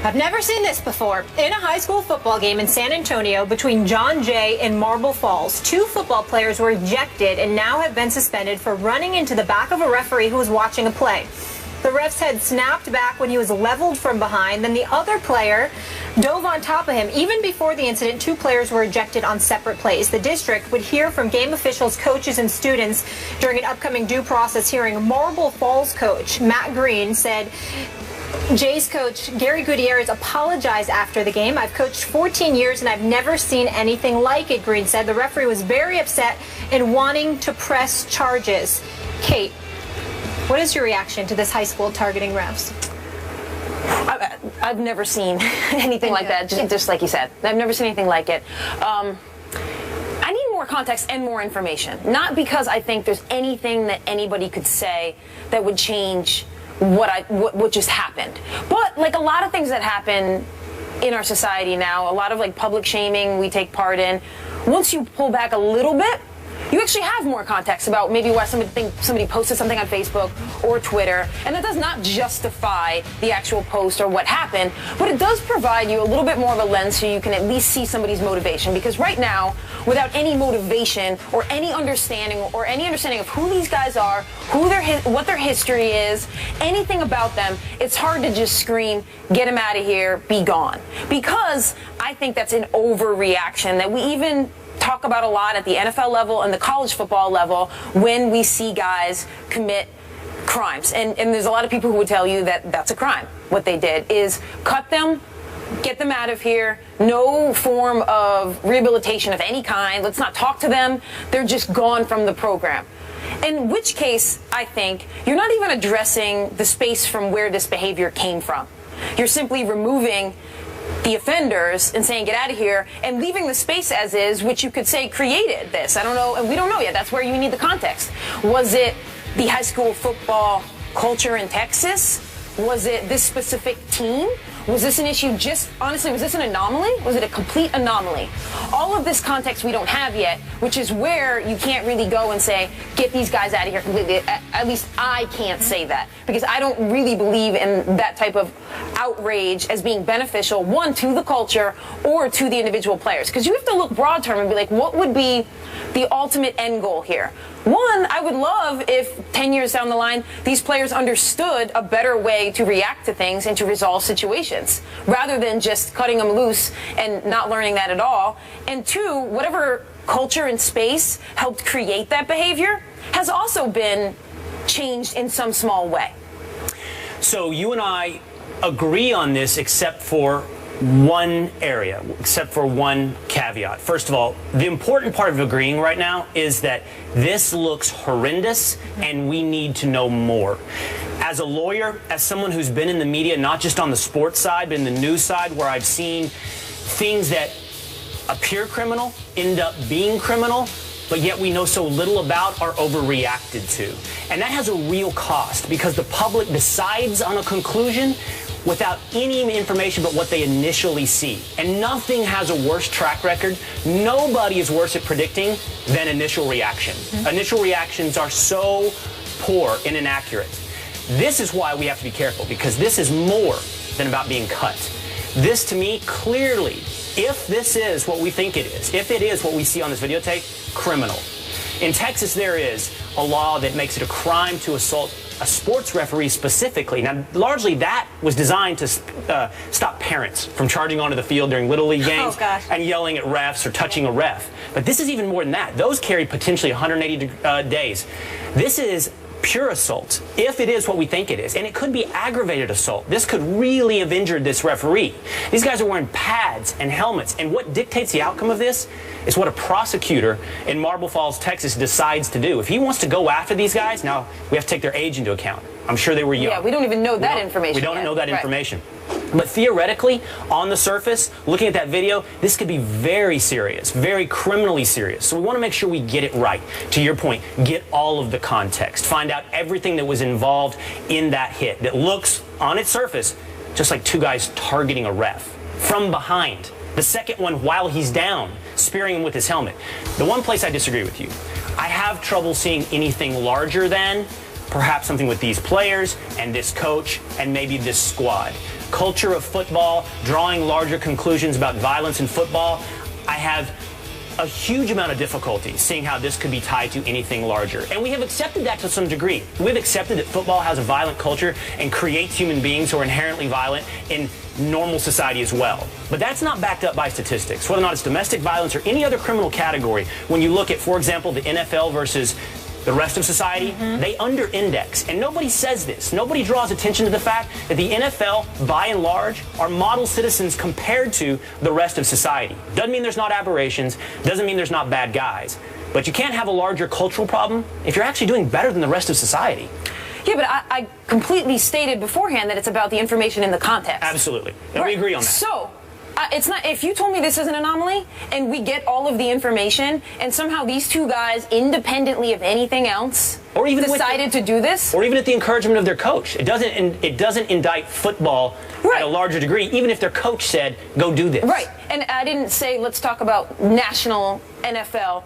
I've never seen this before. In a high school football game in San Antonio between John Jay and Marble Falls, 2 football players were ejected and now have been suspended for running into the back of a referee who was watching a play. The ref's head snapped back when he was leveled from behind. Then the other player dove on top of him. Even before the incident, 2 players were ejected on separate plays. The district would hear from game officials, coaches, and students during an upcoming due process hearing. Marble Falls coach Matt Green said Jay's coach Gary Gutierrez apologized after the game. I've coached 14 years and I've never seen anything like it, Green said. The referee was very upset and wanting to press charges. Kate, what is your reaction to this high school targeting refs? I've never seen anything like that, just like you said. I've never seen anything like it. I need more context and more information. Not because I think there's anything that anybody could say that would change what just happened. But like a lot of things that happen in our society now, a lot of like public shaming we take part in, once you pull back a little bit, you actually have more context about maybe why somebody posted something on Facebook or Twitter, and that does not justify the actual post or what happened, but it does provide you a little bit more of a lens so you can at least see somebody's motivation. Because right now, without any motivation or any understanding of who these guys are, what their history is, anything about them, it's hard to just scream, get him out of here, be gone. Because I think that's an overreaction that we even talk about a lot at the NFL level and the college football level when we see guys commit crimes. And there's a lot of people who would tell you that that's a crime. What they did is cut them, get them out of here, no form of rehabilitation of any kind. Let's not talk to them. They're just gone from the program. In which case, I think, you're not even addressing the space from where this behavior came from. You're simply removing the offenders and saying get out of here and leaving the space as is, which you could say created this. I don't know, and we don't know yet. That's where you need the context. Was it the high school football culture in Texas? Was it this specific team? Was this an issue honestly, was this an anomaly? Was it a complete anomaly? All of this context we don't have yet, which is where you can't really go and say, get these guys out of here completely. At least I can't say that, because I don't really believe in that type of outrage as being beneficial, one, to the culture or to the individual players. Because you have to look broad term and be like, what would be the ultimate end goal here? One, I would love if 10 years down the line, these players understood a better way to react to things and to resolve situations, rather than just cutting them loose and not learning that at all. And 2, whatever culture and space helped create that behavior has also been changed in some small way. So you and I agree on this except for one area, except for one caveat. First of all, the important part of agreeing right now is that this looks horrendous and we need to know more. As a lawyer, as someone who's been in the media, not just on the sports side, but in the news side, where I've seen things that appear criminal end up being criminal, but yet we know so little about, are overreacted to. And that has a real cost, because the public decides on a conclusion without any information but what they initially see. And nothing has a worse track record. Nobody is worse at predicting than initial reaction. Initial reactions are so poor and inaccurate. This is why we have to be careful, because this is more than about being cut. This, to me, clearly, if this is what we think it is, if it is what we see on this videotape, criminal. In Texas, there is a law that makes it a crime to assault a sports referee specifically. Now, largely that was designed to stop parents from charging onto the field during Little League games and yelling at refs or touching a ref. But this is even more than that. Those carry potentially 180 days. This is pure assault, if it is what we think it is. And it could be aggravated assault. This could really have injured this referee. These guys are wearing pads and helmets. And what dictates the outcome of this is what a prosecutor in Marble Falls, Texas decides to do. If he wants to go after these guys, now we have to take their age into account. I'm sure they were young. Yeah, we don't even know that information. We don't know that information. But theoretically, on the surface, looking at that video, this could be very serious, very criminally serious. So we want to make sure we get it right. To your point, get all of the context. Find out everything that was involved in that hit that looks, on its surface, just like 2 guys targeting a ref from behind. The second one while he's down, spearing him with his helmet. The one place I disagree with you, I have trouble seeing anything larger than perhaps something with these players and this coach and maybe this squad. Culture of football, drawing larger conclusions about violence in football. I have a huge amount of difficulty seeing how this could be tied to anything larger. And we have accepted that to some degree. We've accepted that football has a violent culture and creates human beings who are inherently violent in normal society as well. But that's not backed up by statistics. Whether or not it's domestic violence or any other criminal category, when you look at, for example, the NFL versus the rest of society, they under-index. And nobody says this. Nobody draws attention to the fact that the NFL, by and large, are model citizens compared to the rest of society. Doesn't mean there's not aberrations. Doesn't mean there's not bad guys. But you can't have a larger cultural problem if you're actually doing better than the rest of society. Yeah, but I completely stated beforehand that it's about the information in the context. Absolutely. And we agree on that. So, it's not, if you told me this is an anomaly and we get all of the information and somehow these two guys, independently of anything else, or even decided to do this, or even at the encouragement of their coach, it doesn't indict football at a larger degree, even if their coach said, go do this. Right. And I didn't say let's talk about national NFL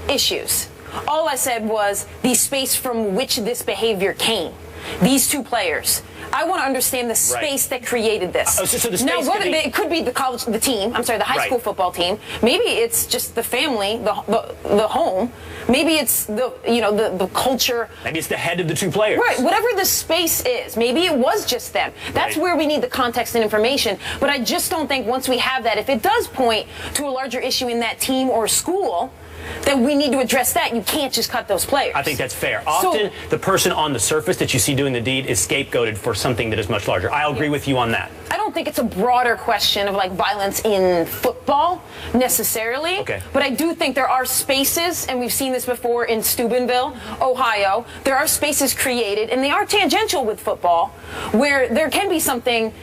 issues. All I said was the space from which this behavior came. These two players. I want to understand the space that created this. So the space now, it could be the high school football team. Maybe it's just the family, the home. Maybe it's the culture. Maybe it's the head of the two players. Right. Whatever the space is, maybe it was just them. That's where we need the context and information. But I just don't think once we have that, if it does point to a larger issue in that team or school, then we need to address that. You can't just cut those players. I think that's fair. Often, the person on the surface that you see doing the deed is scapegoated for something that is much larger. I'll agree with you on that. I don't think it's a broader question of like violence in football necessarily. Okay. But I do think there are spaces, and we've seen this before in Steubenville, Ohio. There are spaces created, and they are tangential with football, where there can be something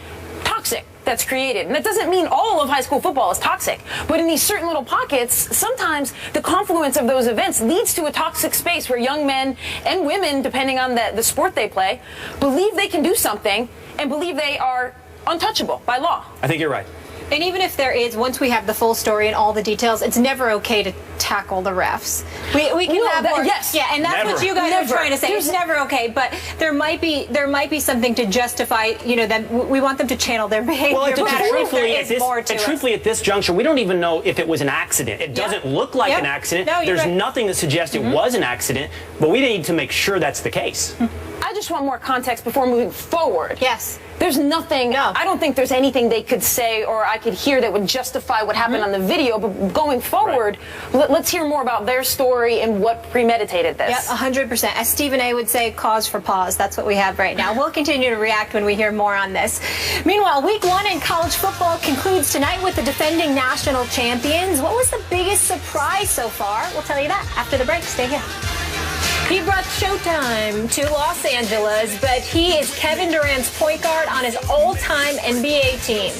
toxic that's created. And that doesn't mean all of high school football is toxic. But in these certain little pockets, sometimes the confluence of those events leads to a toxic space where young men and women, depending on the sport they play, believe they can do something and believe they are untouchable by law. I think you're right. And even if there is, once we have the full story and all the details, it's never okay to tackle the refs. We can have more. Yes. Yeah, and that's what you guys are trying to say. It's never okay, but there might be something to justify, that we want them to channel their behavior. Well, truthfully, at this juncture, we don't even know if it was an accident. It doesn't look like an accident. No, There's nothing that suggests it was an accident, but we need to make sure that's the case. I just want more context before moving forward. Yes. There's nothing, No. I don't think there's anything they could say or I could hear that would justify what happened on the video, but going forward, let's hear more about their story and what premeditated this. Yeah, 100%. As Stephen A. would say, cause for pause. That's what we have right now. We'll continue to react when we hear more on this. Meanwhile, week 1 in college football concludes tonight with the defending national champions. What was the biggest surprise so far? We'll tell you that after the break. Stay here. He brought Showtime to Los Angeles, but he is Kevin Durant's point guard on his all-time NBA team.